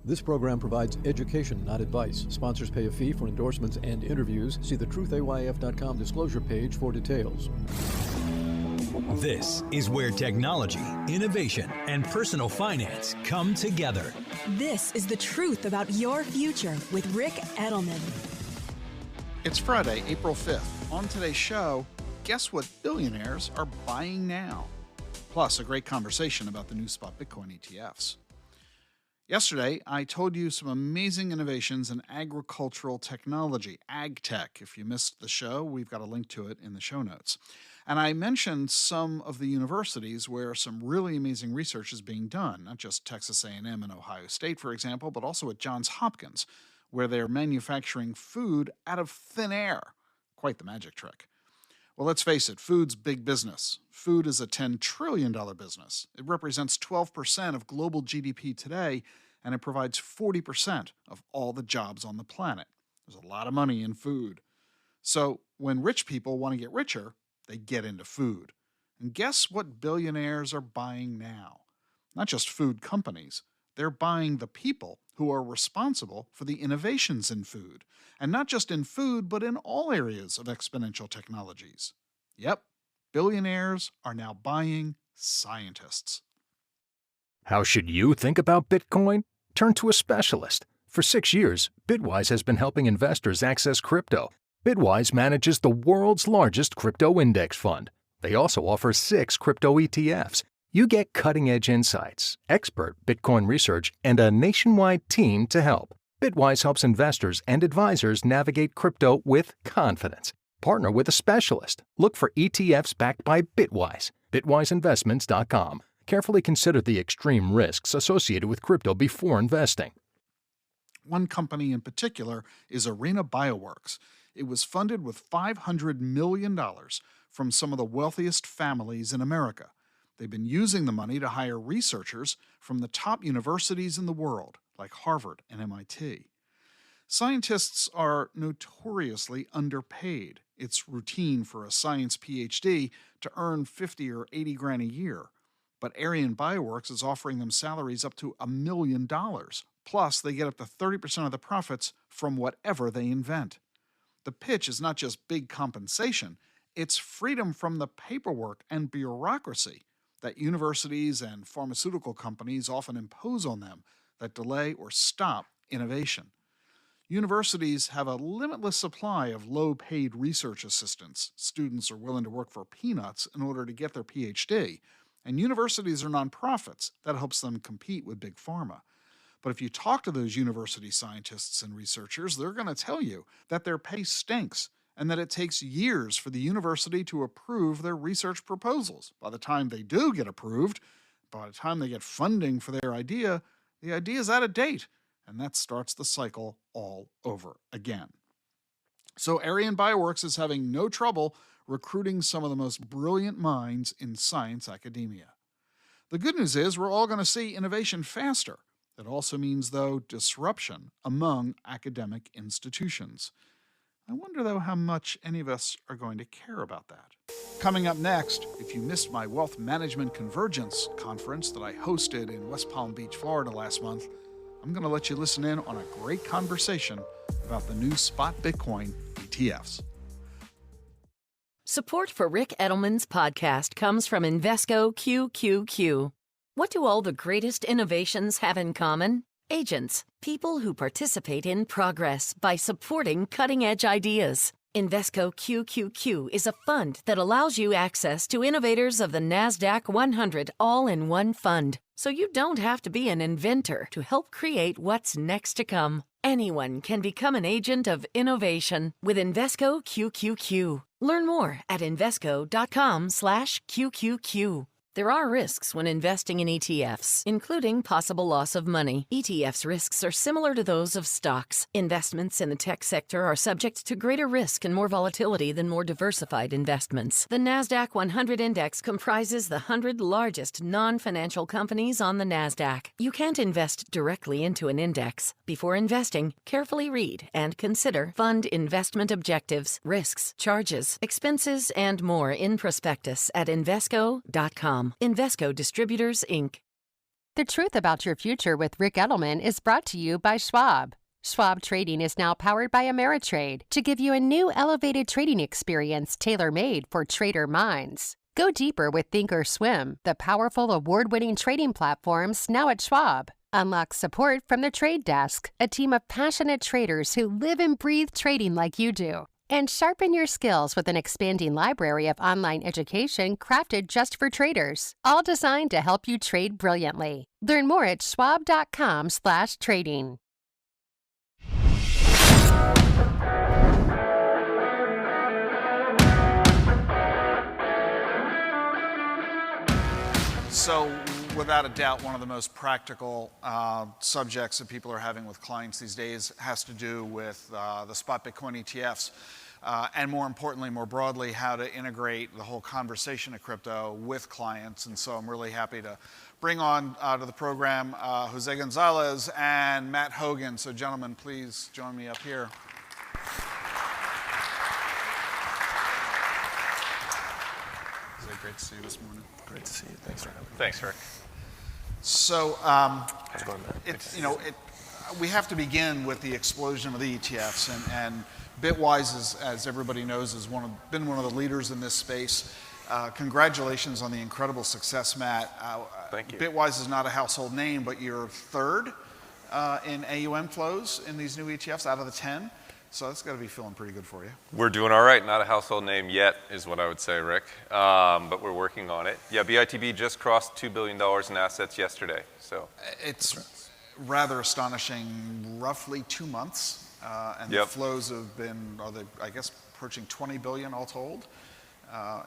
This program provides education, not advice. Sponsors pay a fee for endorsements and interviews. See the truthayf.com disclosure page for details. This is where technology, innovation, and personal finance come together. This is the truth about your future with Rick Edelman. It's Friday, April 5th. On today's show, guess what billionaires are buying now? Plus, a great conversation about the new spot Bitcoin ETFs. Yesterday, I told you some amazing innovations in agricultural technology, ag tech. If you missed the show, we've got a link to it in the show notes. And I mentioned some of the universities where some really amazing research is being done, not just Texas A&M and Ohio State, for example, but also at Johns Hopkins, where they're manufacturing food out of thin air. Quite the magic trick. Well, let's face it, food's big business. Food is a $10 trillion business. It represents 12% of global GDP today, and it provides 40% of all the jobs on the planet. There's a lot of money in food. So when rich people want to get richer, they get into food. And guess what billionaires are buying now? Not just food companies. They're buying the people who are responsible for the innovations in food. And not just in food, but in all areas of exponential technologies. Yep, billionaires are now buying scientists. How should you think about Bitcoin? Turn to a specialist. For 6 years, Bitwise has been helping investors access crypto. Bitwise manages the world's largest crypto index fund. They also offer 6 crypto ETFs. You get cutting-edge insights, expert Bitcoin research, and a nationwide team to help. Bitwise helps investors and advisors navigate crypto with confidence. Partner with a specialist. Look for ETFs backed by Bitwise. BitwiseInvestments.com. Carefully consider the extreme risks associated with crypto before investing. One company in particular is Arena Bioworks. It was funded with $500 million from some of the wealthiest families in America. They've been using the money to hire researchers from the top universities in the world, like Harvard and MIT. Scientists are notoriously underpaid. It's routine for a science PhD to earn 50 or 80 grand a year. But Arena Bioworks is offering them salaries up to $1 million. Plus, they get up to 30% of the profits from whatever they invent. The pitch is not just big compensation, it's freedom from the paperwork and bureaucracy that universities and pharmaceutical companies often impose on them that delay or stop innovation. Universities have a limitless supply of low-paid research assistants. Students are willing to work for peanuts in order to get their PhD. And universities are nonprofits. That helps them compete with big pharma. But if you talk to those university scientists and researchers, they're going to tell you that their pay stinks and that it takes years for the university to approve their research proposals. By the time they do get approved, by the time they get funding for their idea, the idea is out of date, and that starts the cycle all over again. So Arena Bioworks is having no trouble recruiting some of the most brilliant minds in science academia. The good news is we're all going to see innovation faster. It also means, though, disruption among academic institutions. I wonder, though, how much any of us are going to care about that. Coming up next, if you missed my Wealth Management Convergence conference that I hosted in West Palm Beach, Florida last month, I'm going to let you listen in on a great conversation about the new spot Bitcoin ETFs. Support for Rick Edelman's podcast comes from Invesco QQQ. What do all the greatest innovations have in common? Agents, people who participate in progress by supporting cutting-edge ideas. Invesco QQQ is a fund that allows you access to innovators of the NASDAQ 100 all-in-one fund, so you don't have to be an inventor to help create what's next to come. Anyone can become an agent of innovation with Invesco QQQ. Learn more at Invesco.com/QQQ. There are risks when investing in ETFs, including possible loss of money. ETFs' risks are similar to those of stocks. Investments in the tech sector are subject to greater risk and more volatility than more diversified investments. The NASDAQ 100 Index comprises the 100 largest non-financial companies on the NASDAQ. You can't invest directly into an index. Before investing, carefully read and consider fund investment objectives, risks, charges, expenses, and more in prospectus at Invesco.com. Invesco Distributors, Inc. The Truth About Your Future with Rick Edelman is brought to you by Schwab. Schwab Trading is now powered by Ameritrade to give you a new elevated trading experience tailor-made for trader minds. Go deeper with Thinkorswim, the powerful award-winning trading platforms now at Schwab. Unlock support from the Trade Desk, a team of passionate traders who live and breathe trading like you do. And sharpen your skills with an expanding library of online education crafted just for traders, all designed to help you trade brilliantly. Learn more at schwab.com/trading. So, without a doubt, one of the most practical subjects that people are having with clients these days has to do with the spot Bitcoin ETFs. And more importantly, more broadly, how to integrate the whole conversation of crypto with clients. And so I'm really happy to bring on to the program Jose Gonzalez and Matt Hougan. So gentlemen, please join me up here. Jose, great to see you this morning. Great to see you. Thanks for having me. Thanks, Rick. So, How's it going, Matt? we have to begin with the explosion of the ETFs, and Bitwise, as everybody knows, has been one of the leaders in this space. Congratulations on the incredible success, Matt. Thank you. Bitwise is not a household name, but you're third in AUM flows in these new ETFs out of the 10. So that's got to be feeling pretty good for you. We're doing all right. Not a household name yet is what I would say, Rick. But we're working on it. Yeah, BITB just crossed $2 billion in assets yesterday. So it's rather astonishing. Roughly 2 months, and Yep. the flows have been, I guess, approaching 20 billion all told. I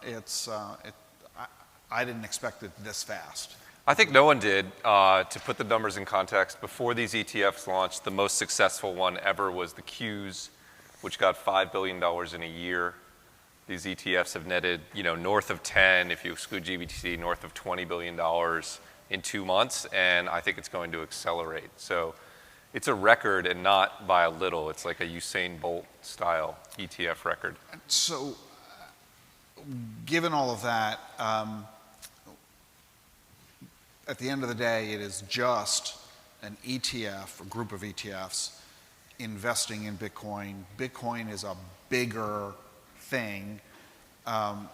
didn't expect it this fast. I think no one did. To put the numbers in context, before these ETFs launched, the most successful one ever was the Qs, which got $5 billion in a year. These ETFs have netted, north of 10, if you exclude GBTC, north of $20 billion in 2 months, and I think it's going to accelerate. So it's a record, and not by a little. It's like a Usain Bolt style ETF record. So, given all of that, at the end of the day, it is just an ETF, a group of ETFs, investing in Bitcoin. Bitcoin is a bigger thing.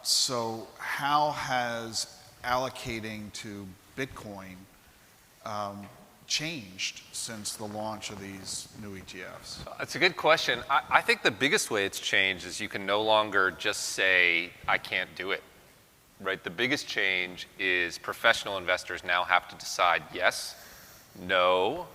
So how has allocating to Bitcoin changed since the launch of these new ETFs? It's a good question. I think the biggest way it's changed is you can no longer just say, I can't do it. Right? The biggest change is professional investors now have to decide yes, no,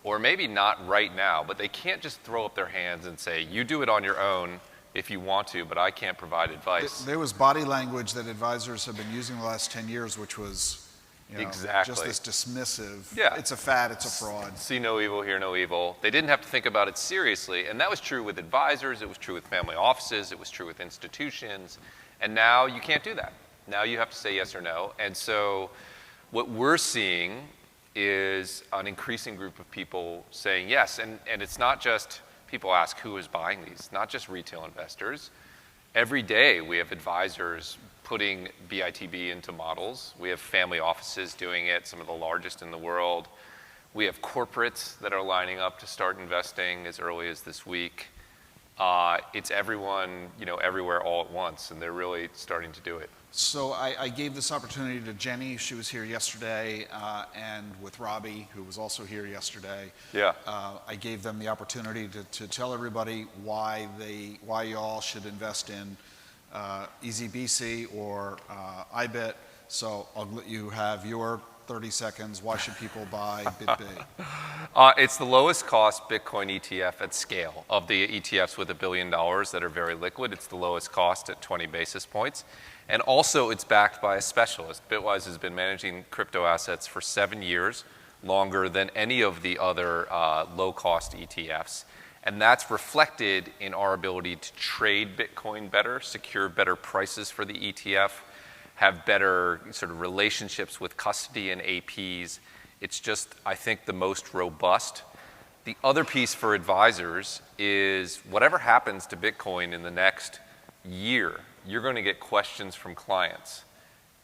or maybe not right now, but they can't just throw up their hands and say, you do it on your own if you want to, but I can't provide advice. There was body language that advisors have been using the last 10 years, which was exactly. just this dismissive, yeah. It's a fad, it's a fraud. See no evil, hear no evil. They didn't have to think about it seriously, and that was true with advisors, it was true with family offices, it was true with institutions, and now you can't do that. Now you have to say yes or no. And so what we're seeing is an increasing group of people saying yes. And it's not just people ask who is buying these, not just retail investors. Every day we have advisors putting BITB into models. We have family offices doing it, some of the largest in the world. We have corporates that are lining up to start investing as early as this week. It's everyone, everywhere all at once, and they're really starting to do it. So I gave this opportunity to Jenny. She was here yesterday, and with Robbie, who was also here yesterday. Yeah. I gave them the opportunity to tell everybody why y'all should invest in EasyBC or IBIT. So I'll let you have your 30 seconds. Why should people buy BITB? It's the lowest cost Bitcoin ETF at scale. Of the ETFs with $1 billion that are very liquid, it's the lowest cost at 20 basis points. And also it's backed by a specialist. Bitwise has been managing crypto assets for 7 years, longer than any of the other low-cost ETFs. And that's reflected in our ability to trade Bitcoin better, secure better prices for the ETF, have better sort of relationships with custody and APs. It's just, I think, the most robust. The other piece for advisors is whatever happens to Bitcoin in the next year, you're going to get questions from clients.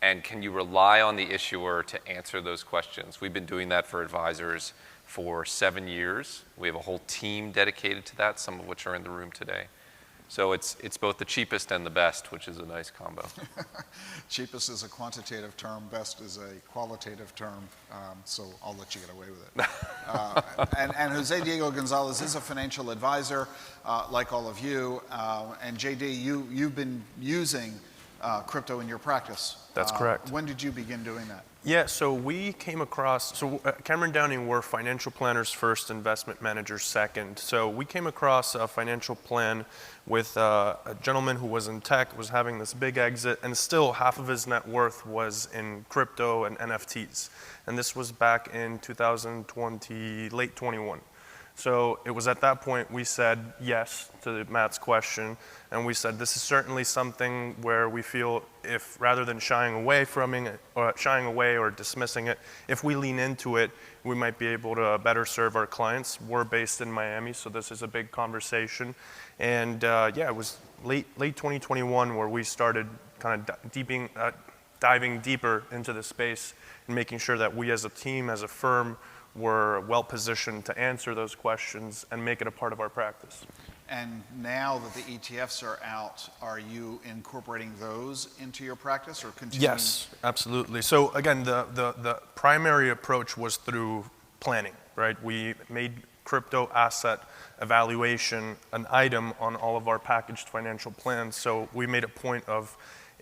And can you rely on the issuer to answer those questions? We've been doing that for advisors for 7 years. We have a whole team dedicated to that, some of which are in the room today. So it's both the cheapest and the best, which is a nice combo. Cheapest is a quantitative term, best is a qualitative term, so I'll let you get away with it. And Jose Diego Gonzalez is a financial advisor, like all of you. And JD, you've been using crypto in your practice. That's correct. When did you begin doing that? Yeah, so we came across, Cameron Downey were financial planners first, investment managers second. So we came across a financial plan with a gentleman who was in tech, was having this big exit, and still half of his net worth was in crypto and NFTs. And this was back in 2020, late 21. So it was at that point we said yes to Matt's question, and we said this is certainly something where we feel if rather than shying away or dismissing it, if we lean into it, we might be able to better serve our clients. We're based in Miami, so this is a big conversation. And yeah, it was late 2021 where we started kind of diving deeper into the space and making sure that we as a team, as a firm, were well positioned to answer those questions and make it a part of our practice. And now that the ETFs are out, are you incorporating those into your practice or continuing? Yes, absolutely. So again, the primary approach was through planning, right? We made crypto asset evaluation an item on all of our packaged financial plans. So we made a point of,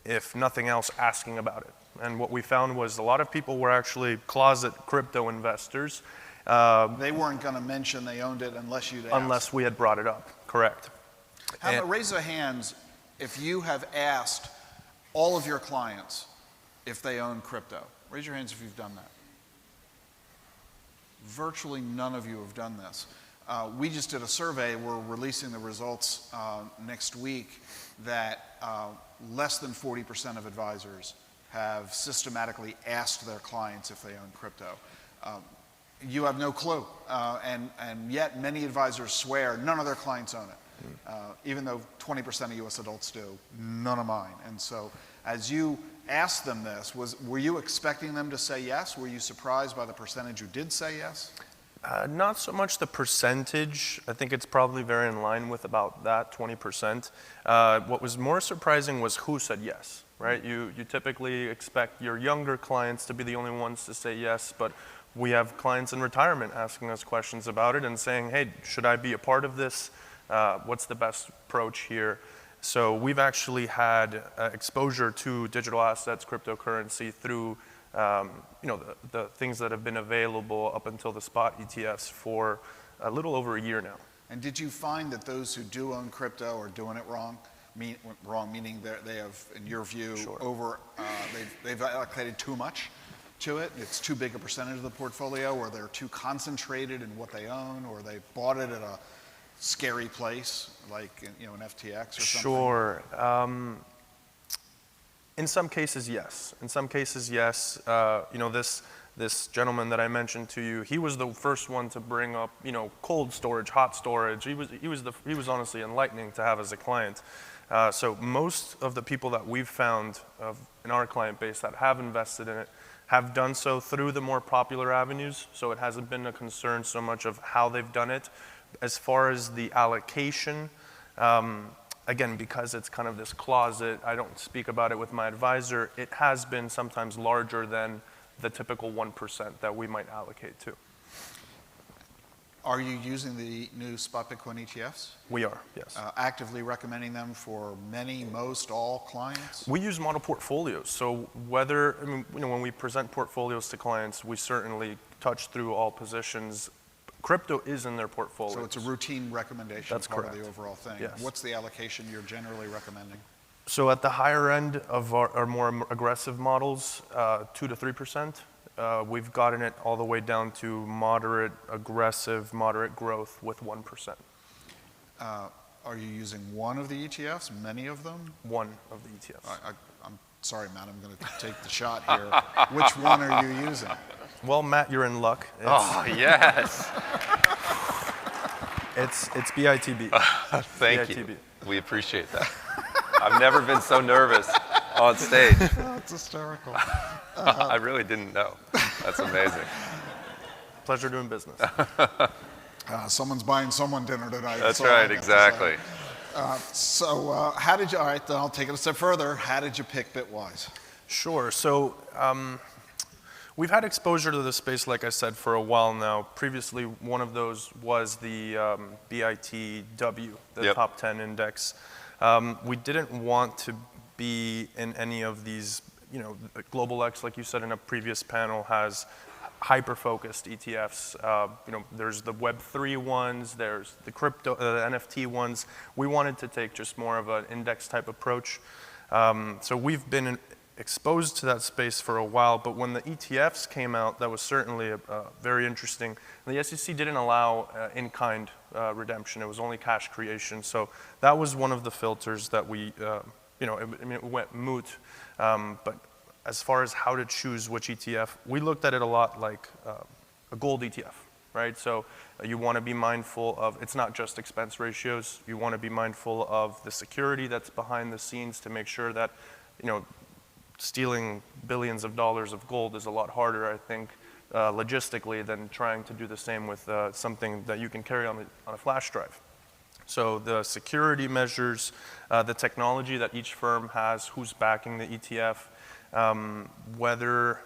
if nothing else, asking about it. And what we found was a lot of people were actually closet crypto investors. They weren't going to mention they owned it unless you'd asked. Unless we had brought it up, correct. How about raise of hands if you have asked all of your clients if they own crypto? Raise your hands if you've done that. Virtually none of you have done this. We just did a survey. We're releasing the results next week that less than 40% of advisors have systematically asked their clients if they own crypto. You have no clue, and yet many advisors swear none of their clients own it, even though 20% of US adults do, none of mine. And so as you asked them this, were you expecting them to say yes? Were you surprised by the percentage who did say yes? Not so much the percentage. I think it's probably very in line with about that 20%. What was more surprising was who said yes, right? You typically expect your younger clients to be the only ones to say yes, but we have clients in retirement asking us questions about it and saying, hey, should I be a part of this? What's the best approach here? So we've actually had exposure to digital assets, cryptocurrency through the things that have been available up until the spot ETFs for a little over a year now. And did you find that those who do own crypto are doing it wrong? Meaning they have, in your view, Sure. They've allocated too much to it? It's too big a percentage of the portfolio, or they're too concentrated in what they own, or they bought it at a scary place, like an FTX or something? Sure. In some cases, yes. In some cases, yes. This gentleman that I mentioned to you, he was the first one to bring up, cold storage, hot storage. He was honestly enlightening to have as a client. So most of the people that we've found in our client base that have invested in it have done so through the more popular avenues. So it hasn't been a concern so much of how they've done it. As far as the allocation, again, because it's kind of this closet, I don't speak about it with my advisor, it has been sometimes larger than the typical 1% that we might allocate to. Are you using the new spot Bitcoin ETFs? We are, yes. Actively recommending them for many, most, all clients? We use model portfolios. So when we present portfolios to clients, we certainly touch through all positions. Crypto is in their portfolio. So it's a routine recommendation. That's part correct. Of the overall thing. Yes. What's the allocation you're generally recommending? So at the higher end of our more aggressive models, 2 to 3%. We've gotten it all the way down to moderate, aggressive, moderate growth with 1%. Are you using one of the ETFs, many of them? One of the ETFs. I'm sorry, Matt, I'm going to take the shot here. Which one are you using? Well, Matt, you're in luck. Yes. It's BITB. Thank BITB. you. We appreciate that. I've never been so nervous on stage. Oh, That's hysterical. I really didn't know. That's amazing. Pleasure doing business. Someone's buying someone dinner tonight. That's right, exactly. How did you, all right, then I'll take it a step further. How did you pick Bitwise? Sure. So we've had exposure to the space, like I said, for a while now. Previously, one of those was the BITW, the top 10 index. We didn't want to be in any of these, Global X, like you said in a previous panel, has hyper-focused ETFs. There's the Web3 ones, there's the crypto, NFT ones. We wanted to take just more of an index type approach. So we've been exposed to that space for a while, but when the ETFs came out, that was certainly very interesting. The SEC didn't allow in-kind redemption. It was only cash creation. So that was one of the filters that we, it went moot. But as far as how to choose which ETF, we looked at it a lot like a gold ETF, right? So you want to be mindful of, it's not just expense ratios. You want to be mindful of the security that's behind the scenes to make sure that, stealing billions of dollars of gold is a lot harder, I think, logistically than trying to do the same with something that you can carry on a flash drive. So the security measures, the technology that each firm has, who's backing the ETF, whether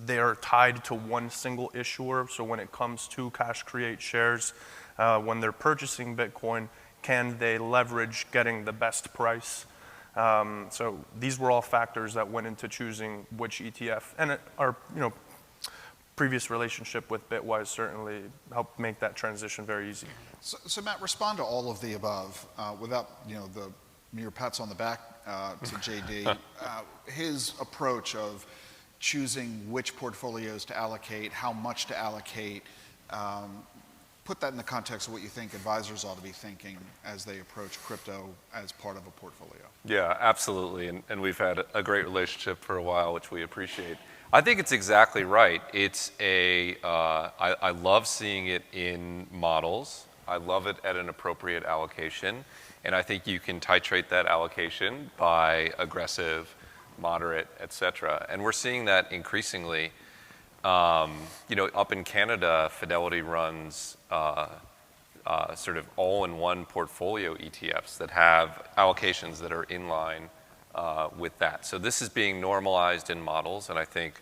they are tied to one single issuer. So when it comes to cash create shares, when they're purchasing Bitcoin, can they leverage getting the best price? So these were all factors that went into choosing which ETF, and our previous relationship with Bitwise certainly helped make that transition very easy. So Matt, respond to all of the above without the mere pats on the back to JD. His approach of choosing which portfolios to allocate, how much to allocate. Put that in the context of what you think advisors ought to be thinking as they approach crypto as part of a portfolio. Yeah, absolutely. And we've had a great relationship for a while, which we appreciate. I think it's exactly right. It's I love seeing it in models. I love it at an appropriate allocation. And I think you can titrate that allocation by aggressive, moderate, et cetera. And we're seeing that increasingly. Up in Canada, Fidelity runs sort of all-in-one portfolio ETFs that have allocations that are in line with that. So this is being normalized in models, and I think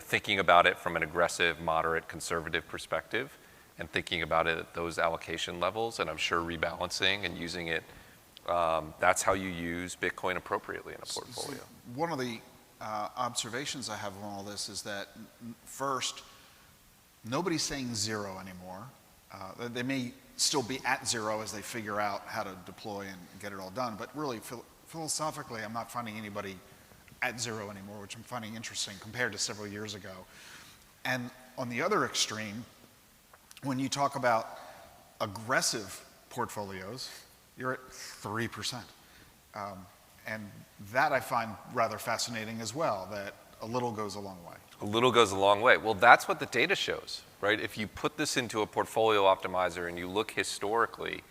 thinking about it from an aggressive, moderate, conservative perspective, and thinking about it at those allocation levels, and I'm sure rebalancing and using it, that's how you use Bitcoin appropriately in a portfolio. So one of the observations I have on all this is that first, nobody's saying zero anymore. They may still be at zero as they figure out how to deploy and get it all done, but really philosophically, I'm not finding anybody at zero anymore, which I'm finding interesting compared to several years ago. And on the other extreme, when you talk about aggressive portfolios, you're at 3%. And that I find rather fascinating as well, that a little goes a long way. A little goes a long way. Well, that's what the data shows, right? If you put this into a portfolio optimizer and you look historically,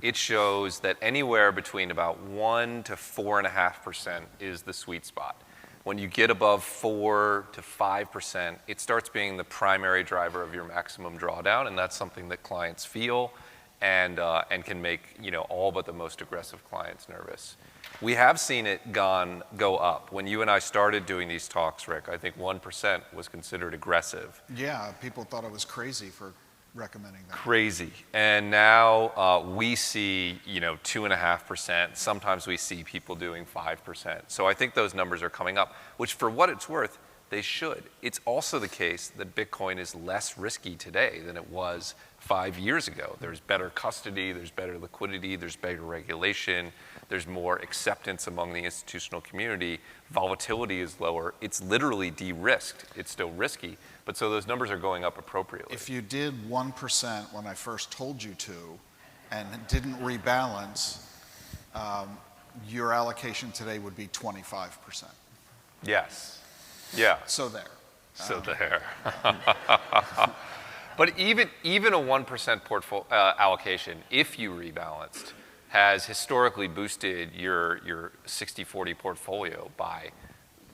it shows that anywhere between about 1 to 4.5% is the sweet spot. When you get above 4 to 5%, it starts being the primary driver of your maximum drawdown, and that's something that clients feel and can make all but the most aggressive clients nervous. We have seen it go up. When you and I started doing these talks, Rick, I think 1% was considered aggressive. Yeah, people thought I was crazy for recommending that. Crazy. And now we see 2.5%. Sometimes we see people doing 5%. So I think those numbers are coming up, which for what it's worth, they should. It's also the case that Bitcoin is less risky today than it was 5 years ago. There's better custody, there's better liquidity, there's better regulation, there's more acceptance among the institutional community. Volatility is lower. It's literally de-risked. It's still risky, but so those numbers are going up appropriately. If you did 1% when I first told you to and didn't rebalance, your allocation today would be 25%. Yes. Yeah. So there. So there. But even a 1% portfolio allocation, if you rebalanced, has historically boosted your 60-40 portfolio by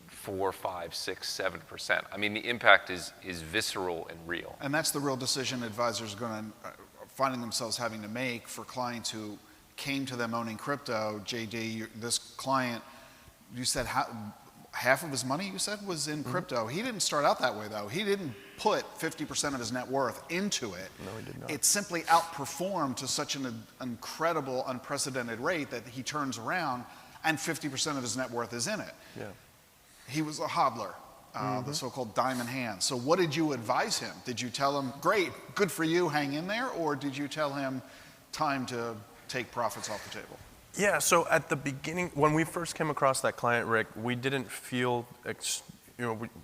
4, 5, 6, 7%. I mean, the impact is visceral and real. And that's the real decision advisors are going to finding themselves having to make for clients who came to them owning crypto. JD, this client, you said half of his money, you said, was in crypto. He didn't start out that way, though. He didn't put 50% of his net worth into it. No, he did not. It simply outperformed to such an incredible, unprecedented rate that he turns around and 50% of his net worth is in it. Yeah. He was a hodler, the so-called diamond hand. So what did you advise him? Did you tell him, great, good for you, hang in there? Or did you tell him, time to take profits off the table? Yeah, so at the beginning, when we first came across that client, Rick, we didn't feel,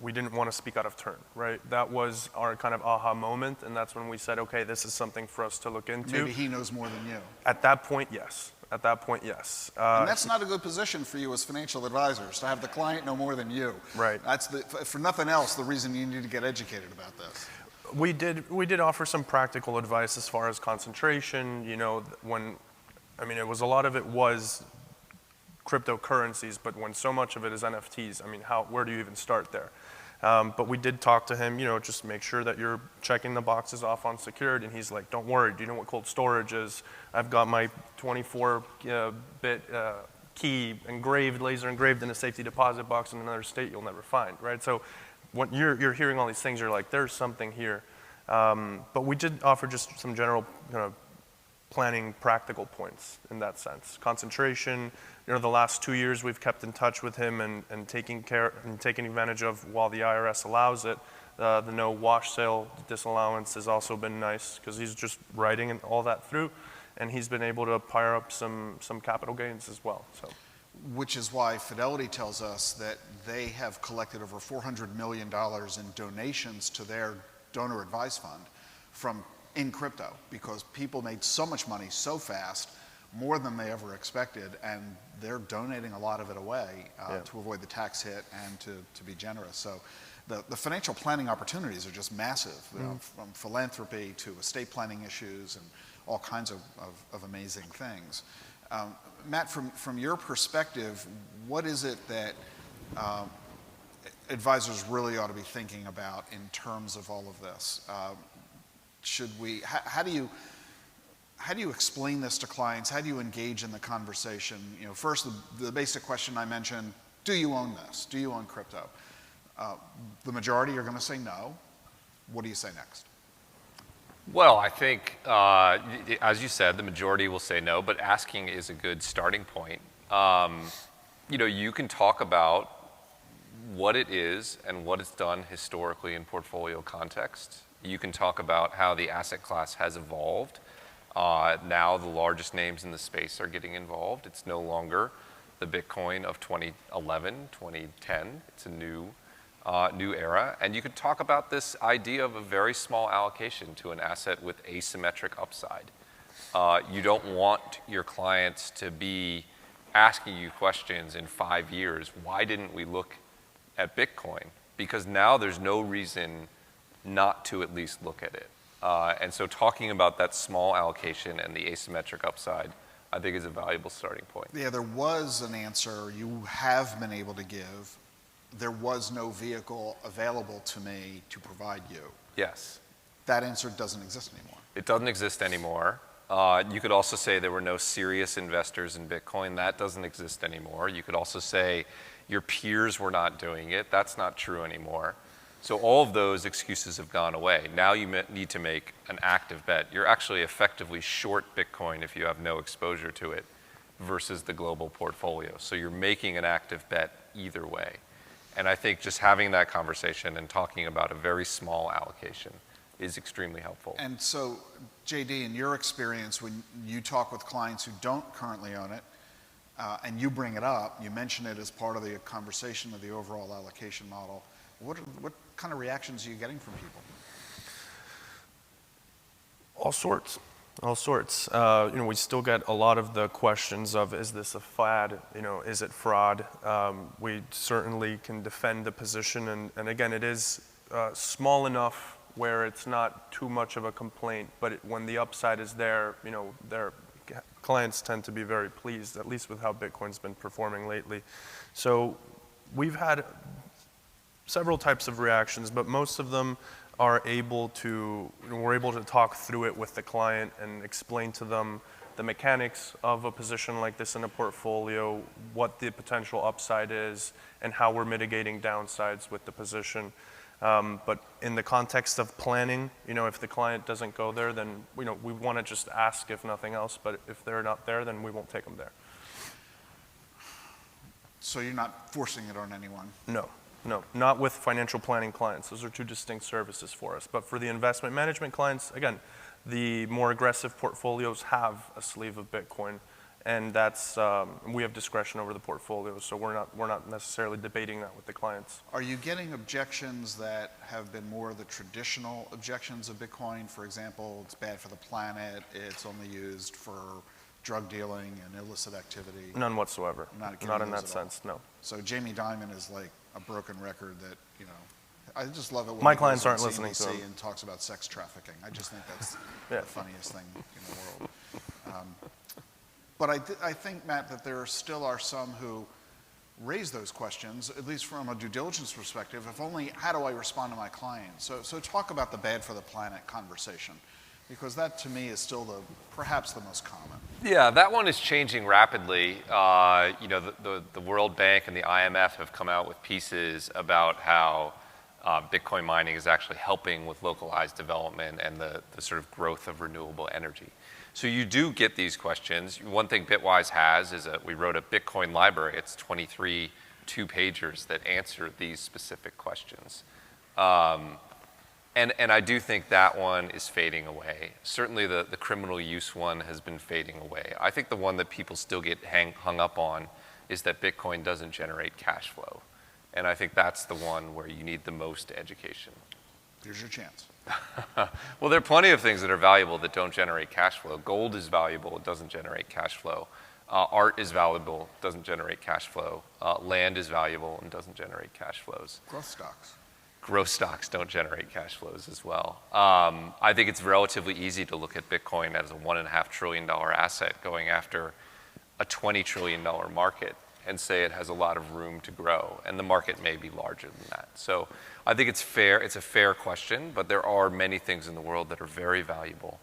we didn't want to speak out of turn, right? That was our kind of aha moment, and that's when we said, okay, this is something for us to look into. Maybe he knows more than you. At that point, yes. At that point, yes. And that's not a good position for you as financial advisors, to have the client know more than you. Right. That's for nothing else, the reason you need to get educated about this. We did offer some practical advice as far as concentration. It was a lot of it was cryptocurrencies, but when so much of it is NFTs, where do you even start there? But we did talk to him, just make sure that you're checking the boxes off on secured. And he's like, don't worry, do you know what cold storage is? I've got my 24-bit key laser engraved in a safety deposit box in another state you'll never find, right? So when you're hearing all these things, you're like, there's something here. But we did offer just some general planning practical points in that sense. Concentration, the last 2 years we've kept in touch with him and taking advantage of while the IRS allows it. The no wash sale disallowance has also been nice because he's just writing all that through, and he's been able to pile up some capital gains as well. So, which is why Fidelity tells us that they have collected over $400 million in donations to their donor advised fund in crypto, because people made so much money so fast, more than they ever expected, and they're donating a lot of it away to avoid the tax hit and to be generous. So the financial planning opportunities are just massive, from philanthropy to estate planning issues and all kinds of amazing things. Matt, from your perspective, what is it that advisors really ought to be thinking about in terms of all of this? How do you explain this to clients? How do you engage in the conversation? First, the basic question I mentioned, do you own this? Do you own crypto? The majority are going to say no. What do you say next? Well, I think, as you said, the majority will say no, but asking is a good starting point. You can talk about what it is and what it's done historically in portfolio context. You can talk about how the asset class has evolved. Now the largest names in the space are getting involved. It's no longer the Bitcoin of 2011, 2010. It's a new era. And you could talk about this idea of a very small allocation to an asset with asymmetric upside. You don't want your clients to be asking you questions in 5 years. Why didn't we look at Bitcoin? Because now there's no reason not to at least look at it. And so talking about that small allocation and the asymmetric upside, I think is a valuable starting point. Yeah, there was an answer you have been able to give. There was no vehicle available to me to provide you. Yes. That answer doesn't exist anymore. It doesn't exist anymore. You could also say there were no serious investors in Bitcoin. That doesn't exist anymore. You could also say your peers were not doing it. That's not true anymore. So all of those excuses have gone away. Now you need to make an active bet. You're actually effectively short Bitcoin if you have no exposure to it versus the global portfolio. So you're making an active bet either way. And I think just having that conversation and talking about a very small allocation is extremely helpful. And so, JD, in your experience, when you talk with clients who don't currently own it, and you bring it up, you mention it as part of the conversation of the overall allocation model, what kind of reactions are you getting from people? All sorts. We still get a lot of the questions of, is this a fad? Is it fraud? We certainly can defend the position, and again, it is small enough where it's not too much of a complaint, but when the upside is there, there clients tend to be very pleased, at least with how Bitcoin's been performing lately. So we've had several types of reactions, but most of them are we're able to talk through it with the client and explain to them the mechanics of a position like this in a portfolio, what the potential upside is, and how we're mitigating downsides with the position. But in the context of planning, if the client doesn't go there, then we want to just ask if nothing else, but if they're not there, then we won't take them there. So you're not forcing it on anyone? No, not with financial planning clients. Those are two distinct services for us. But for the investment management clients, again, the more aggressive portfolios have a sleeve of Bitcoin, and that's we have discretion over the portfolio, so we're not necessarily debating that with the clients. Are you getting objections that have been more the traditional objections of Bitcoin? For example, it's bad for the planet, it's only used for drug dealing and illicit activity? None whatsoever. Not in that sense, no. So Jamie Dimon is like a broken record that, I just love it when my clients aren't listening to him and talks about sex trafficking. I just think that's the funniest thing in the world. But I think, Matt, that there still are some who raise those questions, at least from a due diligence perspective, if only how do I respond to my client? So talk about the bad for the planet conversation, because that to me is still perhaps the most common. Yeah, that one is changing rapidly. The World Bank and the IMF have come out with pieces about how Bitcoin mining is actually helping with localized development and the sort of growth of renewable energy. So you do get these questions. One thing Bitwise has is we wrote a Bitcoin library. It's 23 two-pagers that answer these specific questions. And I do think that one is fading away. Certainly the criminal use one has been fading away. I think the one that people still get hung up on is that Bitcoin doesn't generate cash flow. And I think that's the one where you need the most education. Here's your chance. Well, there are plenty of things that are valuable that don't generate cash flow. Gold is valuable, it doesn't generate cash flow. Art is valuable, doesn't generate cash flow. Land is valuable and doesn't generate cash flows. Growth stocks. Growth stocks don't generate cash flows as well. I think it's relatively easy to look at Bitcoin as a $1.5 trillion asset going after a $20 trillion market and say it has a lot of room to grow, and the market may be larger than that. So I think it's fair. It's a fair question, but there are many things in the world that are very valuable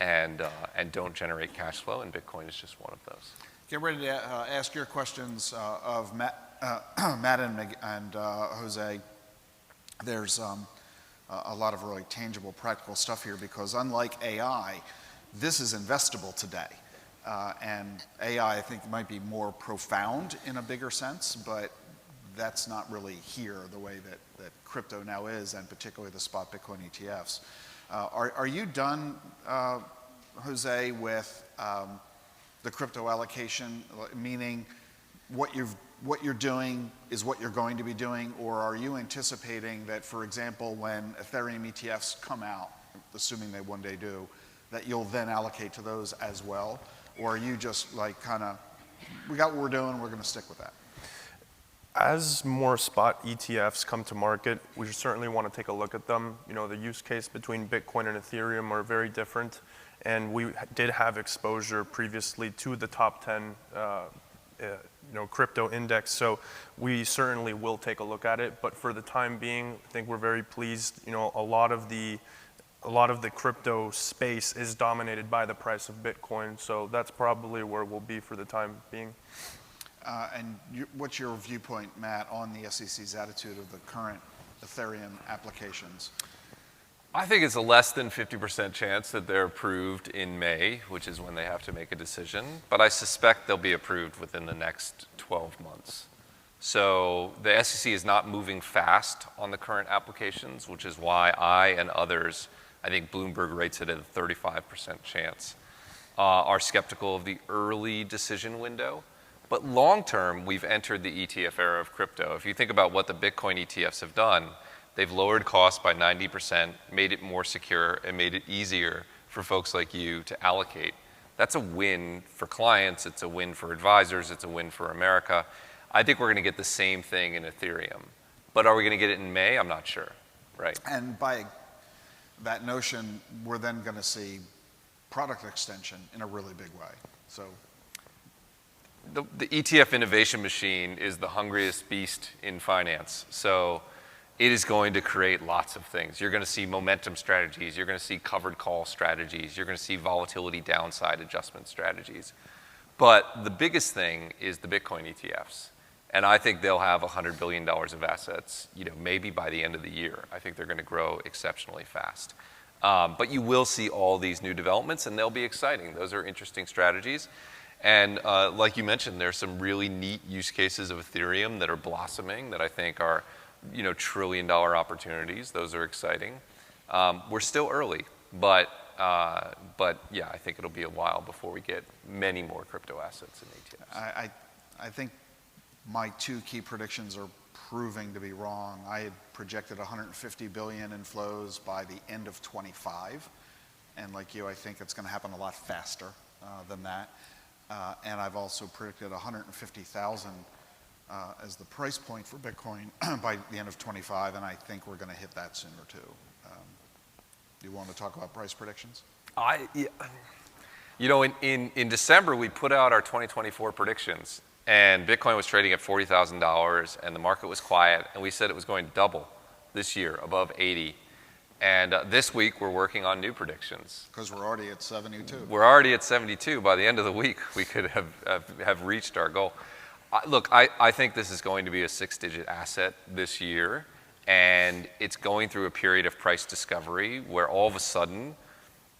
and don't generate cash flow, and Bitcoin is just one of those. Get ready to ask your questions of Matt and Jose. There's a lot of really tangible, practical stuff here because unlike AI, this is investable today. And AI, I think, might be more profound in a bigger sense, but that's not really here the way that crypto now is, and particularly the spot Bitcoin ETFs. Are you done, Jose, with the crypto allocation, meaning what you're doing is what you're going to be doing, or are you anticipating that, for example, when Ethereum ETFs come out, assuming they one day do, that you'll then allocate to those as well? Or are you just like we got what we're doing, we're going to stick with that? As more spot ETFs come to market, we certainly want to take a look at them. The use case between Bitcoin and Ethereum are very different, and we did have exposure previously to the top 10 crypto index, so we certainly will take a look at it. But for the time being, I think we're very pleased. A lot of the crypto space is dominated by the price of Bitcoin, so that's probably where we'll be for the time being. And what's your viewpoint, Matt, on the SEC's attitude of the current Ethereum applications? I think it's a less than 50% chance that they're approved in May, which is when they have to make a decision, but I suspect they'll be approved within the next 12 months. So the SEC is not moving fast on the current applications, which is why I and others, I think Bloomberg rates it at a 35% chance, are skeptical of the early decision window. But long term, we've entered the ETF era of crypto. If you think about what the Bitcoin ETFs have done, they've lowered costs by 90%, made it more secure, and made it easier for folks like you to allocate. That's a win for clients, it's a win for advisors, it's a win for America. I think we're going to get the same thing in Ethereum. But are we going to get it in May? I'm not sure, right? And by that notion, we're then going to see product extension in a really big way. So the ETF innovation machine is the hungriest beast in finance. So it is going to create lots of things. You're going to see momentum strategies. You're going to see covered call strategies. You're going to see volatility downside adjustment strategies. But the biggest thing is the Bitcoin ETFs. And I think they'll have $100 billion of assets, maybe by the end of the year. I think they're going to grow exceptionally fast. But you will see all these new developments, and they'll be exciting. Those are interesting strategies. And like you mentioned, there's some really neat use cases of Ethereum that are blossoming that I think are, trillion-dollar opportunities. Those are exciting. We're still early, but yeah, I think it'll be a while before we get many more crypto assets in ETFs. I think my two key predictions are proving to be wrong. I had projected 150 billion in flows by the end of 25, and like you, I think it's going to happen a lot faster than that. And I've also predicted 150,000 as the price point for Bitcoin by the end of 25, and I think we're going to hit that sooner too. Do you want to talk about price predictions? In December, we put out our 2024 predictions, and Bitcoin was trading at $40,000, and the market was quiet, and we said it was going to double this year, above 80. And this week, we're working on new predictions. Because we're already at 72. We're already at 72. By the end of the week, we could have reached our goal. Look, I think this is going to be a 6-digit asset this year, and it's going through a period of price discovery where all of a sudden,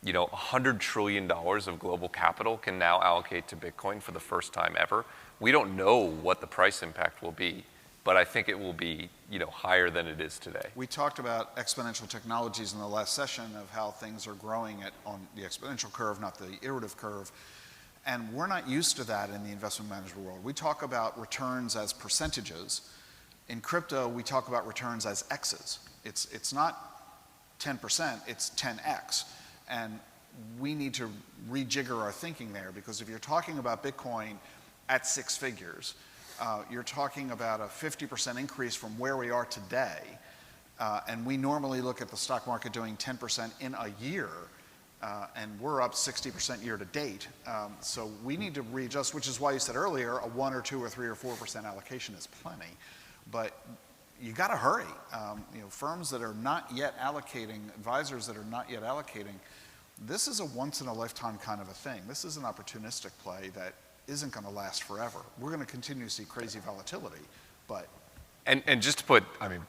$100 trillion of global capital can now allocate to Bitcoin for the first time ever. We don't know what the price impact will be, but I think it will be, higher than it is today. We talked about exponential technologies in the last session of how things are growing on the exponential curve, not the iterative curve. And we're not used to that in the investment management world. We talk about returns as percentages. In crypto, we talk about returns as X's. It's not 10%, it's 10X. And we need to rejigger our thinking there, because if you're talking about Bitcoin at 6 figures, you're talking about a 50% increase from where we are today. And we normally look at the stock market doing 10% in a year, and we're up 60% year to date. So we need to readjust, which is why you said earlier, a 1 or 2 or 3 or 4% allocation is plenty. But you got to hurry. Firms that are not yet allocating, advisors that are not yet allocating, this is a once-in-a-lifetime kind of a thing. This is an opportunistic play that isn't going to last forever. We're going to continue to see crazy volatility, but... And just to put,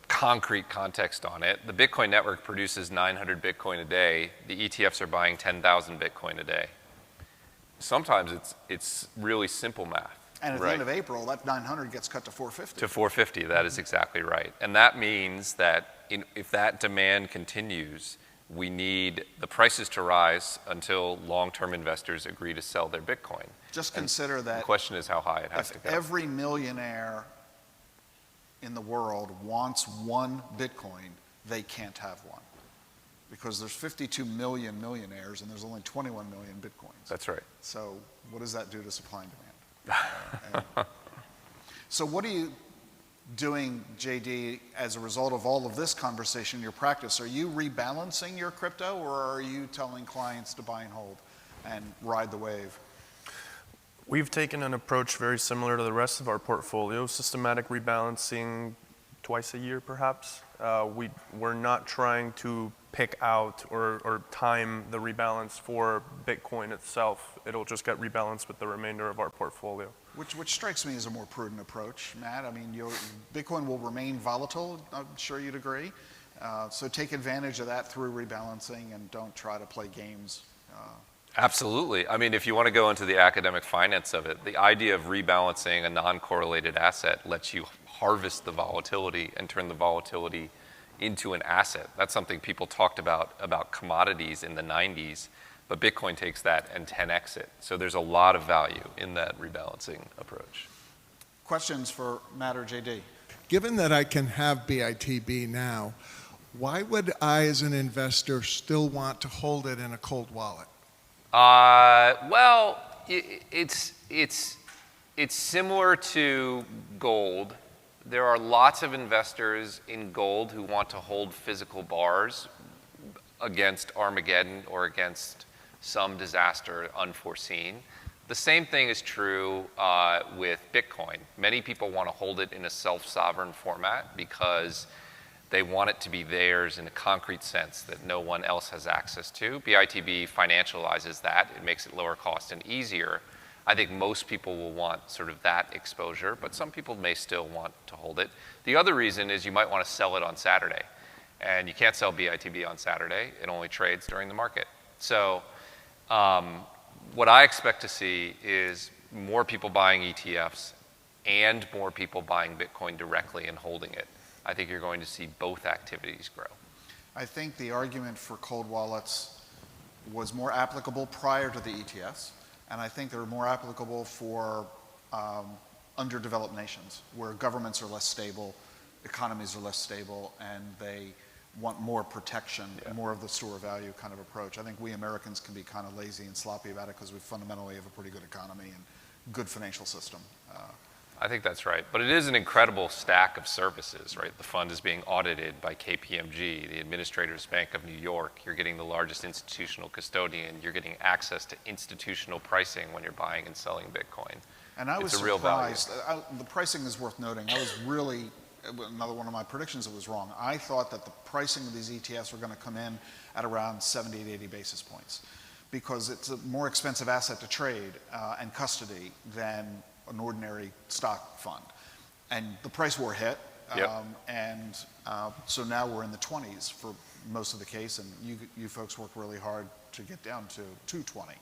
concrete context on it, the Bitcoin network produces 900 Bitcoin a day. The ETFs are buying 10,000 Bitcoin a day. Sometimes it's really simple math. And at the end of April, that 900 gets cut to 450. To 450, that is exactly right. And that means that if that demand continues, we need the prices to rise until long-term investors agree to sell their Bitcoin. Just consider that the question is how high it has to go. Every millionaire in the world wants one Bitcoin, they can't have one. Because there's 52 million millionaires and there's only 21 million Bitcoins. That's right. So what does that do to supply and demand? So what are you doing, JD, as a result of all of this conversation in your practice? Are you rebalancing your crypto, or are you telling clients to buy and hold and ride the wave? We've taken an approach very similar to the rest of our portfolio, systematic rebalancing twice a year perhaps. We're not trying to pick out or time the rebalance for Bitcoin itself. It'll just get rebalanced with the remainder of our portfolio. Which strikes me as a more prudent approach, Matt. Bitcoin will remain volatile, I'm sure you'd agree. So take advantage of that through rebalancing and don't try to play games. Absolutely. If you want to go into the academic finance of it, the idea of rebalancing a non-correlated asset lets you harvest the volatility and turn the volatility into an asset. That's something people talked about commodities in the 90s, but Bitcoin takes that and 10x it. So there's a lot of value in that rebalancing approach. Questions for Matt or JD? Given that I can have BITB now, why would I as an investor still want to hold it in a cold wallet? Well, it's similar to gold. There are lots of investors in gold who want to hold physical bars against Armageddon or against some disaster unforeseen. The same thing is true with Bitcoin. Many people want to hold it in a self-sovereign format because they want it to be theirs in a concrete sense that no one else has access to. BITB financializes that. It makes it lower cost and easier. I think most people will want sort of that exposure, but some people may still want to hold it. The other reason is you might want to sell it on Saturday. And you can't sell BITB on Saturday. It only trades during the market. So what I expect to see is more people buying ETFs and more people buying Bitcoin directly and holding it. I think you're going to see both activities grow. I think the argument for cold wallets was more applicable prior to the ETFs, and I think they're more applicable for underdeveloped nations where governments are less stable, economies are less stable, and they want more protection, more of the store of value kind of approach. I think we Americans can be kind of lazy and sloppy about it because we fundamentally have a pretty good economy and good financial system. I think that's right. But it is an incredible stack of services, right? The fund is being audited by KPMG, the Administrators Bank of New York. You're getting the largest institutional custodian. You're getting access to institutional pricing when you're buying and selling Bitcoin. And I was surprised. The pricing is worth noting. I was really, another one of my predictions that was wrong. I thought that the pricing of these ETFs were going to come in at around 70 to 80 basis points because it's a more expensive asset to trade and custody than an ordinary stock fund. And the price war hit, so now we're in the 20s for most of the case, and you folks work really hard to get down to 220.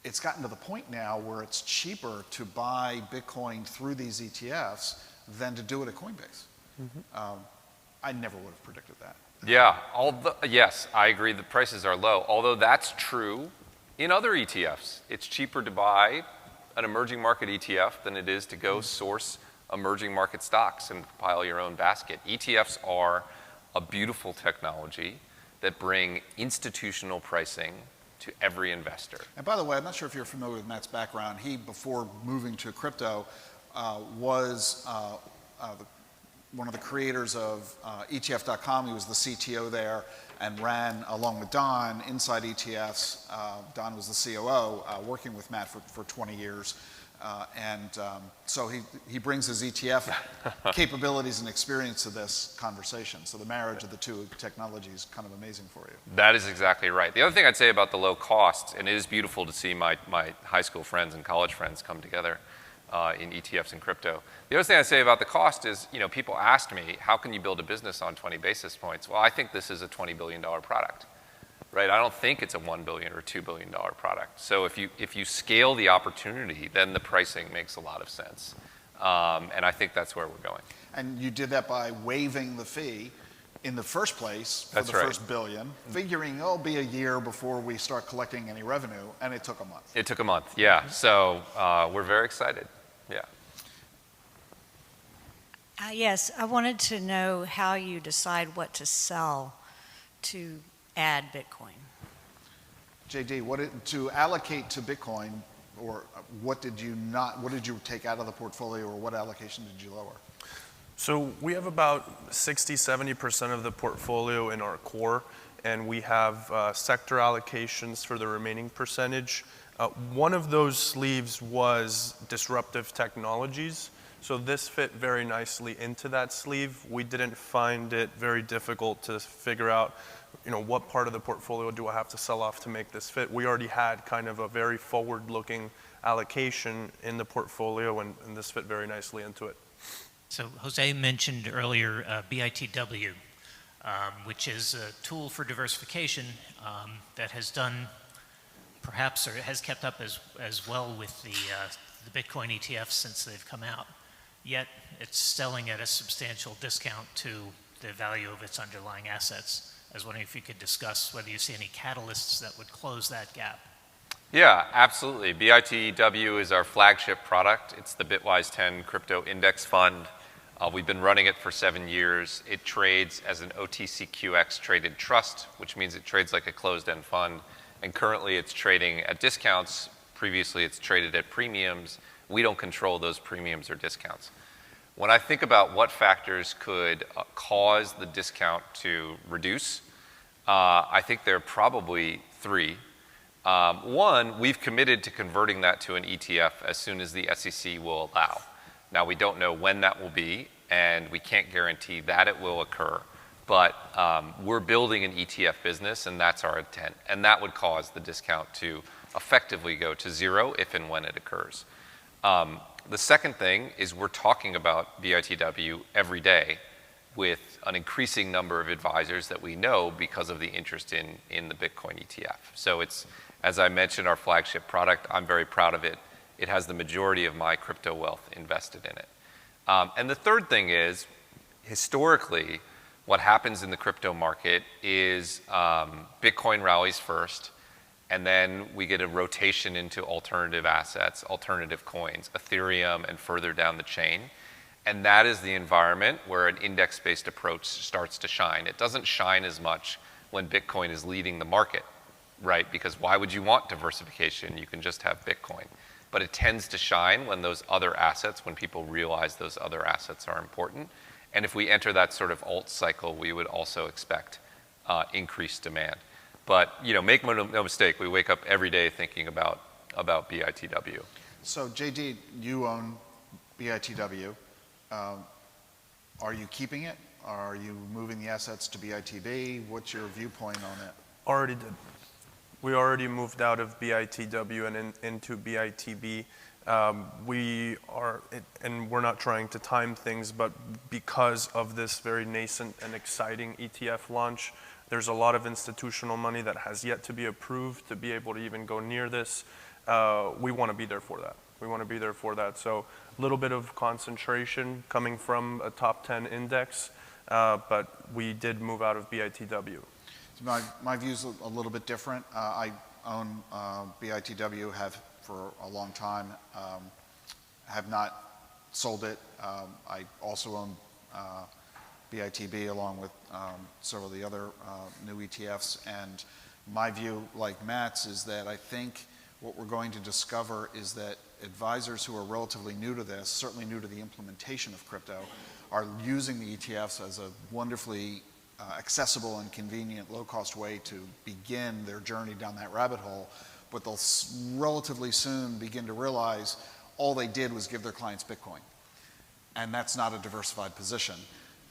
It's gotten to the point now where it's cheaper to buy Bitcoin through these ETFs than to do it at Coinbase. I never would have predicted that. Yeah, yes, I agree the prices are low, although that's true in other ETFs. It's cheaper to buy an emerging market ETF than it is to go source emerging market stocks and compile your own basket. ETFs are a beautiful technology that bring institutional pricing to every investor. And by the way, I'm not sure if you're familiar with Matt's background. He, before moving to crypto, was one of the creators of ETF.com. He was the CTO there and ran, along with Don, Inside ETFs. Don was the COO, working with Matt for 20 years. So he brings his ETF capabilities and experience to this conversation. So the marriage of the two technologies is kind of amazing for you. That is exactly right. The other thing I'd say about the low costs, and it is beautiful to see my high school friends and college friends come together in ETFs and crypto. The other thing I'd say about the cost is, people asked me, how can you build a business on 20 basis points? Well, I think this is a $20 billion product. Right? I don't think it's a $1 billion or $2 billion product. So if you scale the opportunity, then the pricing makes a lot of sense. And I think that's where we're going. And you did that by waiving the fee in the first place for first billion, figuring it'll be a year before we start collecting any revenue, and it took a month. It took a month, yeah. So we're very excited, yeah. Yes, I wanted to know how you decide what to sell to add Bitcoin. JD, to allocate to Bitcoin, or what did you take out of the portfolio, or what allocation did you lower? So we have about 60-70% of the portfolio in our core, and we have sector allocations for the remaining percentage. One of those sleeves was Disruptive Technologies. So this fit very nicely into that sleeve. We didn't find it very difficult to figure out, what part of the portfolio do I have to sell off to make this fit? We already had kind of a very forward-looking allocation in the portfolio, and this fit very nicely into it. So Jose mentioned earlier BITW, which is a tool for diversification that has done perhaps, or has kept up as well with the Bitcoin ETFs since they've come out. Yet it's selling at a substantial discount to the value of its underlying assets. I was wondering if you could discuss whether you see any catalysts that would close that gap. Yeah, absolutely. BITW is our flagship product. It's the Bitwise 10 crypto index fund. We've been running it for 7 years. It trades as an OTCQX traded trust, which means it trades like a closed-end fund. And currently it's trading at discounts. Previously it's traded at premiums. We don't control those premiums or discounts. When I think about what factors could cause the discount to reduce, I think there are probably three. One, we've committed to converting that to an ETF as soon as the SEC will allow. Now, we don't know when that will be, and we can't guarantee that it will occur. But we're building an ETF business, and that's our intent. And that would cause the discount to effectively go to zero if and when it occurs. The second thing is we're talking about BITW every day with an increasing number of advisors that we know because of the interest in the Bitcoin ETF. So it's, as I mentioned, our flagship product. I'm very proud of it. It has the majority of my crypto wealth invested in it. And the third thing is, historically, what happens in the crypto market is Bitcoin rallies first, and then we get a rotation into alternative assets, alternative coins, Ethereum, and further down the chain. And that is the environment where an index-based approach starts to shine. It doesn't shine as much when Bitcoin is leading the market, right? Because why would you want diversification? You can just have Bitcoin. But it tends to shine when those other assets, when people realize those other assets are important. And if we enter that sort of alt cycle, we would also expect increased demand. But make no mistake, we wake up every day thinking about BITW. So JD, you own BITW. Are you keeping it? Are you moving the assets to BITB? What's your viewpoint on it? Already did. We already moved out of BITW and into BITB. And we're not trying to time things, but because of this very nascent and exciting ETF launch, there's a lot of institutional money that has yet to be approved to be able to even go near this. We want to be there for that. We want to be there for that. So a little bit of concentration coming from a top 10 index, but we did move out of BITW. My view's a little bit different. I own BITW, have for a long time, have not sold it. I also own BITB along with several of the other new ETFs. And my view, like Matt's, is that I think what we're going to discover is that advisors who are relatively new to this, certainly new to the implementation of crypto, are using the ETFs as a wonderfully accessible and convenient, low-cost way to begin their journey down that rabbit hole. But they'll relatively soon begin to realize all they did was give their clients Bitcoin. And that's not a diversified position.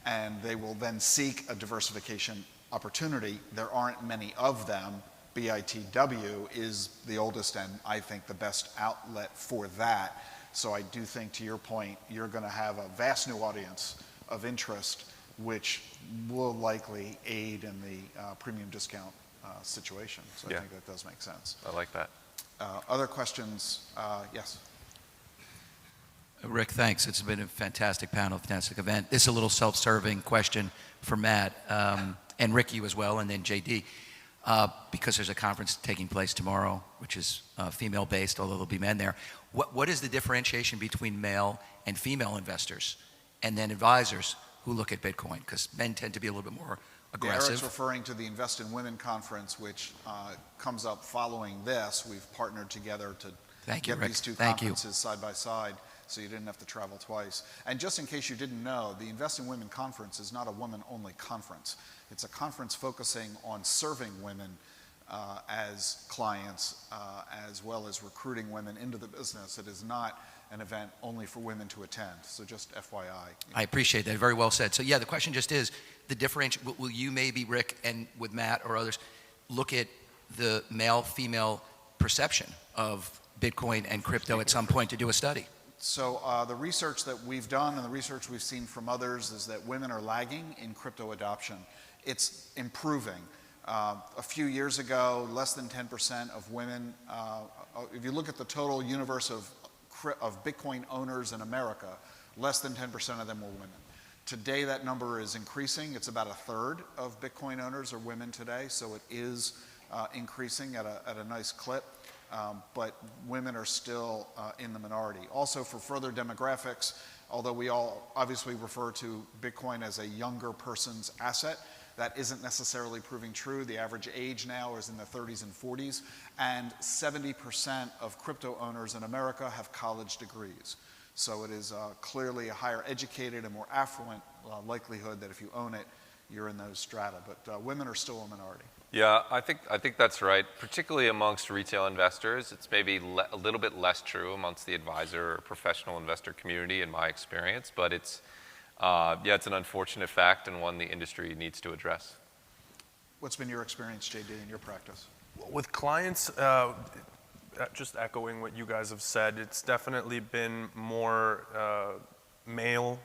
And they will then seek a diversification opportunity. There aren't many of them. BITW is the oldest and I think the best outlet for that. So I do think, to your point, you're going to have a vast new audience of interest, which will likely aid in the premium discount situation. So I think that does make sense. I like that. Other questions? Yes. Rick, thanks. It's been a fantastic panel, fantastic event. This is a little self-serving question for Matt, and Rick, you as well, and then JD. Because there's a conference taking place tomorrow, which is female-based, although there'll be men there. What is the differentiation between male and female investors, and then advisors who look at Bitcoin? Because men tend to be a little bit more aggressive. Eric's referring to the Invest in Women conference, which comes up following this. We've partnered together to get these two conferences side by side, so you didn't have to travel twice. And just in case you didn't know, the Invest in Women conference is not a women-only conference. It's a conference focusing on serving women as clients, as well as recruiting women into the business. It is not an event only for women to attend. So just FYI. I appreciate that. Very well said. So yeah, the question just is, the differential, will you maybe, Rick, and with Matt or others, look at the male-female perception of Bitcoin and crypto at some point to do a study? So the research that we've done and the research we've seen from others is that women are lagging in crypto adoption. It's improving. A few years ago, less than 10% of women, if you look at the total universe of Bitcoin owners in America, less than 10% of them were women. Today, that number is increasing. It's about a third of Bitcoin owners are women today, so it is increasing at a nice clip. But women are still in the minority. Also, for further demographics, although we all obviously refer to Bitcoin as a younger person's asset, that isn't necessarily proving true. The average age now is in the 30s and 40s, and 70% of crypto owners in America have college degrees. So it is clearly a higher educated and more affluent likelihood that if you own it, you're in those strata. But women are still a minority. Yeah, I think that's right. Particularly amongst retail investors, it's maybe a little bit less true amongst the advisor or professional investor community, in my experience. But it's it's an unfortunate fact and one the industry needs to address. What's been your experience, JD, in your practice? With clients, just echoing what you guys have said, it's definitely been more male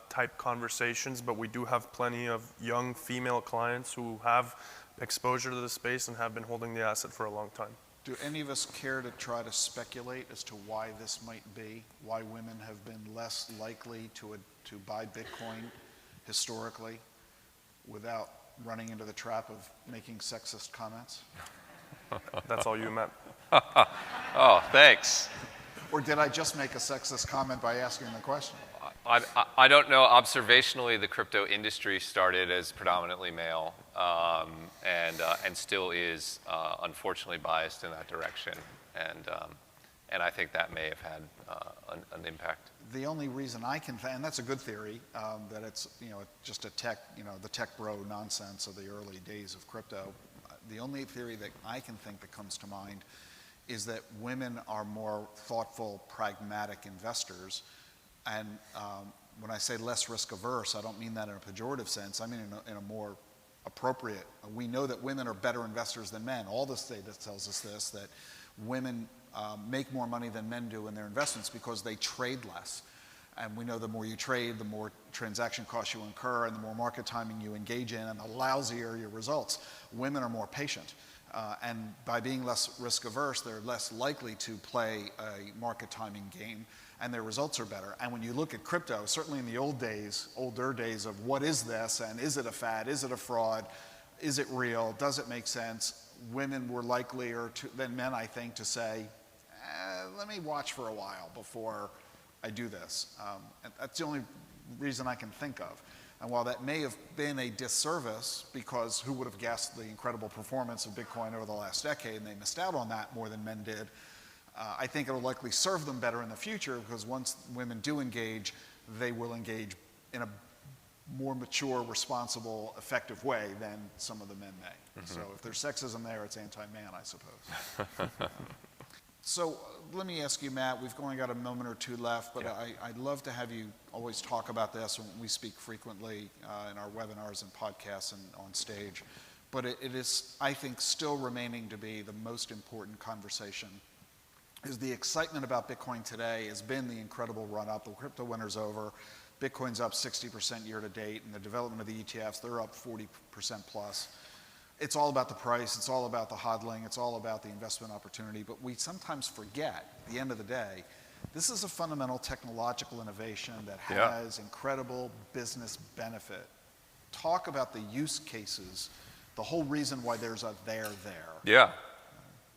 type conversations, but we do have plenty of young female clients who have exposure to the space and have been holding the asset for a long time. Do any of us care to try to speculate as to why this might be? Why women have been less likely to buy Bitcoin historically without running into the trap of making sexist comments? That's all you, Matt. Oh, thanks. Or did I just make a sexist comment by asking the question? I don't know. Observationally, the crypto industry started as predominantly male and still is, unfortunately, biased in that direction. And I think that may have had an impact. The only reason I can, and that's a good theory, that it's just a tech, the tech bro nonsense of the early days of crypto. The only theory that I can think that comes to mind is that women are more thoughtful, pragmatic investors. And when I say less risk averse, I don't mean that in a pejorative sense. I mean in a more appropriate. We know that women are better investors than men. All this data tells us this, that women make more money than men do in their investments because they trade less. And we know the more you trade, the more transaction costs you incur, and the more market timing you engage in, and the lousier your results. Women are more patient. And by being less risk averse, they're less likely to play a market timing game, and their results are better. And when you look at crypto, certainly in the older days of what is this, and is it a fad, is it a fraud, is it real, does it make sense, women were likelier than men, I think, to say, let me watch for a while before I do this. And that's the only reason I can think of. And while that may have been a disservice, because who would have guessed the incredible performance of Bitcoin over the last decade, and they missed out on that more than men did, I think it'll likely serve them better in the future, because once women do engage, they will engage in a more mature, responsible, effective way than some of the men may. Mm-hmm. So if there's sexism there, it's anti-man, I suppose. So let me ask you, Matt, we've only got a moment or two left, but yeah. I'd love to have you always talk about this when we speak frequently in our webinars and podcasts and on stage. But it is, I think, still remaining to be the most important conversation. Is the excitement about Bitcoin today has been the incredible run-up. The crypto winter's over. Bitcoin's up 60% year to date, and the development of the ETFs, they're up 40% plus. It's all about the price, it's all about the hodling, it's all about the investment opportunity, but we sometimes forget, at the end of the day, this is a fundamental technological innovation that has incredible business benefit. Talk about the use cases, the whole reason why there's a there. Yeah.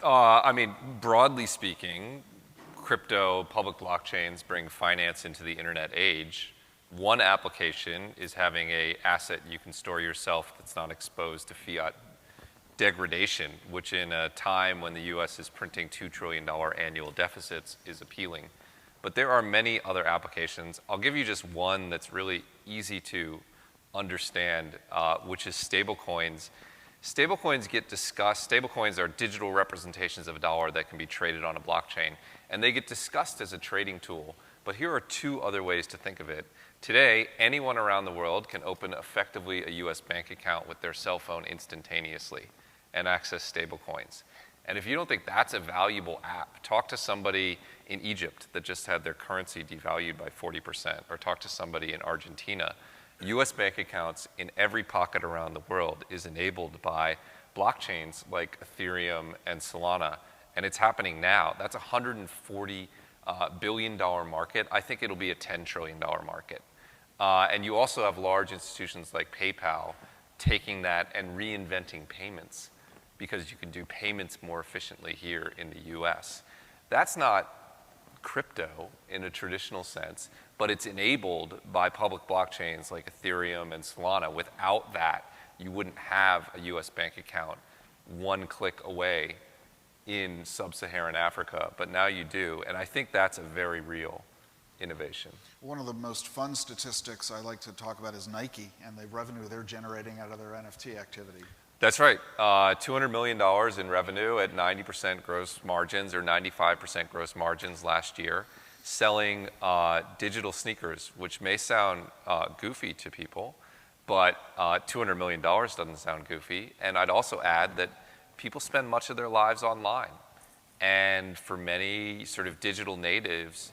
I mean, broadly speaking, crypto, public blockchains bring finance into the internet age. One application is having an asset you can store yourself that's not exposed to fiat degradation, which in a time when the US is printing $2 trillion annual deficits is appealing. But there are many other applications. I'll give you just one that's really easy to understand, which is stablecoins. Stablecoins get discussed. Stablecoins are digital representations of a dollar that can be traded on a blockchain, and they get discussed as a trading tool. But here are two other ways to think of it. Today, anyone around the world can open effectively a US bank account with their cell phone instantaneously and access stablecoins. And if you don't think that's a valuable app, talk to somebody in Egypt that just had their currency devalued by 40%, or talk to somebody in Argentina. US bank accounts in every pocket around the world is enabled by blockchains like Ethereum and Solana, and it's happening now. That's a $140 billion market. I think it'll be a $10 trillion market. And you also have large institutions like PayPal taking that and reinventing payments, because you can do payments more efficiently here in the US. That's not crypto in a traditional sense, but it's enabled by public blockchains like Ethereum and Solana. Without that, you wouldn't have a US bank account one click away in sub-Saharan Africa, but now you do. And I think that's a very real innovation. One of the most fun statistics I like to talk about is Nike and the revenue they're generating out of their NFT activity. That's right. $200 million in revenue at 90% gross margins or 95% gross margins last year, selling digital sneakers, which may sound goofy to people, but $200 million doesn't sound goofy. And I'd also add that people spend much of their lives online. And for many sort of digital natives,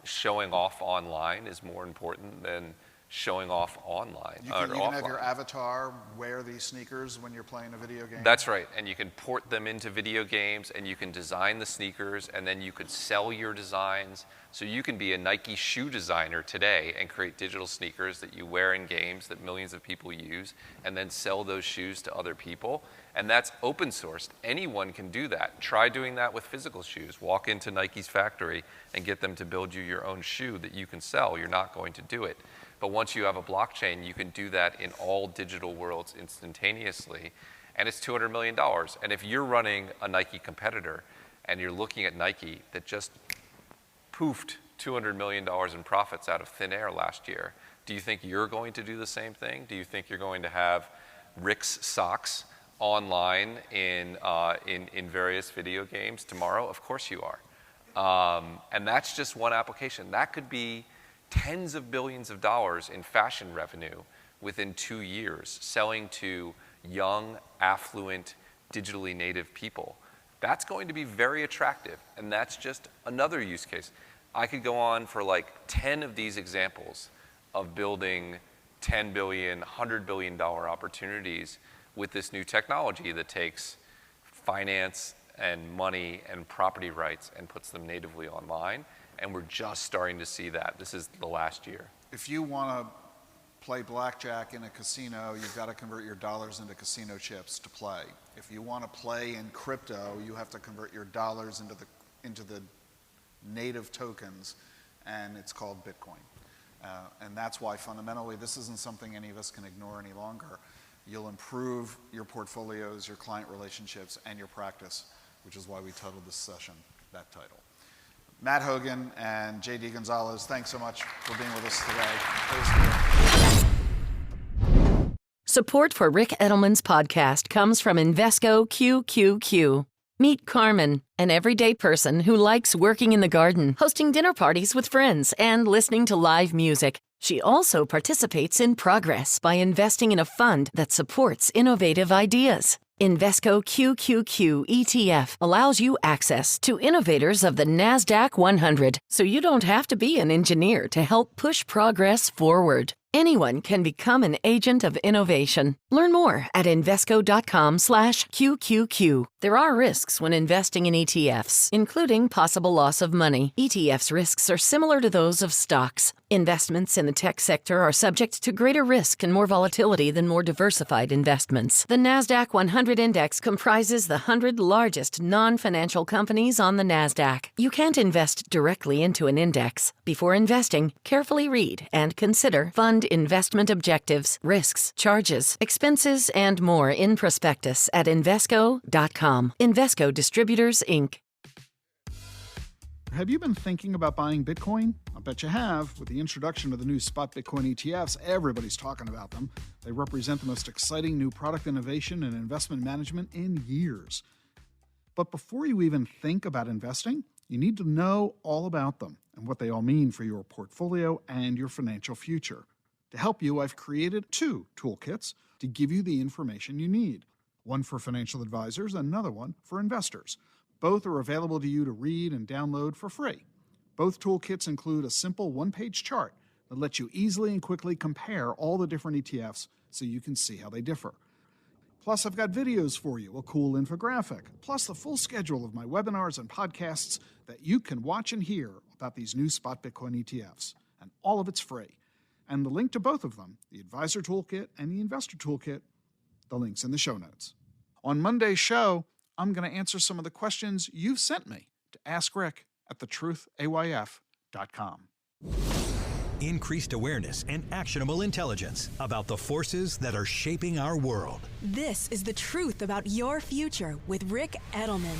showing off online is more important than showing off online. You can have your avatar wear these sneakers when you're playing a video game? That's right, and you can port them into video games, and you can design the sneakers, and then you could sell your designs. So you can be a Nike shoe designer today and create digital sneakers that you wear in games that millions of people use, and then sell those shoes to other people. And that's open sourced. Anyone can do that. Try doing that with physical shoes. Walk into Nike's factory and get them to build you your own shoe that you can sell. You're not going to do it. But once you have a blockchain, you can do that in all digital worlds instantaneously. And it's $200 million. And if you're running a Nike competitor and you're looking at Nike that just poofed $200 million in profits out of thin air last year, do you think you're going to do the same thing? Do you think you're going to have Rick's socks online in various video games tomorrow? Of course you are. And that's just one application. That could be tens of billions of dollars in fashion revenue within 2 years, selling to young, affluent, digitally native people. That's going to be very attractive, and that's just another use case. I could go on for like 10 of these examples of building $10 billion, $100 billion opportunities with this new technology that takes finance and money and property rights and puts them natively online. And we're just starting to see that. This is the last year. If you want to play blackjack in a casino, you've got to convert your dollars into casino chips to play. If you want to play in crypto, you have to convert your dollars into the native tokens, and it's called Bitcoin. And that's why fundamentally this isn't something any of us can ignore any longer. You'll improve your portfolios, your client relationships, and your practice, which is why we titled this session that title. Matt Hougan and JD Gonzalez, thanks so much for being with us today. Support for Rick Edelman's podcast comes from Invesco QQQ. Meet Carmen, an everyday person who likes working in the garden, hosting dinner parties with friends, and listening to live music. She also participates in Progress by investing in a fund that supports innovative ideas. Invesco QQQ ETF allows you access to innovators of the NASDAQ 100, so you don't have to be an engineer to help push progress forward. Anyone can become an agent of innovation. Learn more at Invesco.com/QQQ. There are risks when investing in ETFs, including possible loss of money. ETFs' risks are similar to those of stocks. Investments in the tech sector are subject to greater risk and more volatility than more diversified investments. The NASDAQ 100 index comprises the 100 largest non-financial companies on the NASDAQ. You can't invest directly into an index. Before investing, carefully read and consider fund investment objectives, risks, charges, expenses, and more in prospectus at Invesco.com. Invesco Distributors, Inc. Have you been thinking about buying Bitcoin? I bet you have. With the introduction of the new spot Bitcoin ETFs, everybody's talking about them. They represent the most exciting new product innovation in investment management in years. But before you even think about investing, you need to know all about them and what they all mean for your portfolio and your financial future. To help you, I've created 2 toolkits to give you the information you need. One for financial advisors and another one for investors. Both are available to you to read and download for free. Both toolkits include a simple one-page chart that lets you easily and quickly compare all the different ETFs so you can see how they differ. Plus, I've got videos for you, a cool infographic, plus the full schedule of my webinars and podcasts that you can watch and hear about these new spot Bitcoin ETFs. And all of it's free. And the link to both of them, the Advisor Toolkit and the Investor Toolkit, the link's in the show notes. On Monday's show, I'm going to answer some of the questions you've sent me to AskRick@thetruthayf.com. Increased awareness and actionable intelligence about the forces that are shaping our world. This is The Truth About Your Future with Rick Edelman.